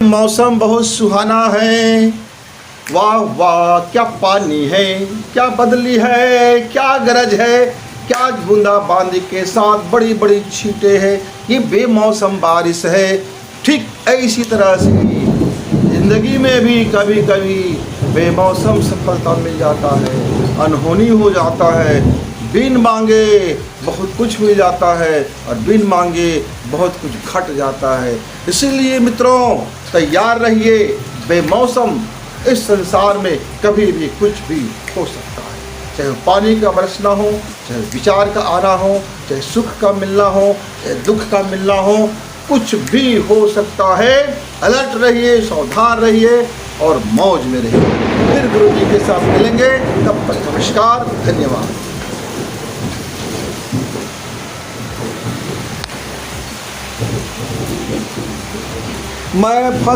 मौसम बहुत सुहाना है, वाह वाह क्या पानी है, क्या बदली है, क्या गरज है, क्या बूंदा बांदी के साथ बड़ी बड़ी छींटे हैं। ये बेमौसम बारिश है। ठीक इसी तरह से ज़िंदगी में भी कभी कभी बेमौसम सफलता मिल जाता है, अनहोनी हो जाता है। बिन मांगे बहुत कुछ मिल जाता है और बिन मांगे बहुत कुछ घट जाता है। इसीलिए मित्रों, तैयार रहिए। बेमौसम इस संसार में कभी भी कुछ भी हो सकता है, चाहे पानी का बरसना हो, चाहे विचार का आना हो, चाहे सुख का मिलना हो, चाहे दुख का मिलना हो, कुछ भी हो सकता है। अलर्ट रहिए, सावधान रहिए और मौज में रहिए। फिर गुरु जी के साथ मिलेंगे, तब तक नमस्कार, धन्यवाद। मैं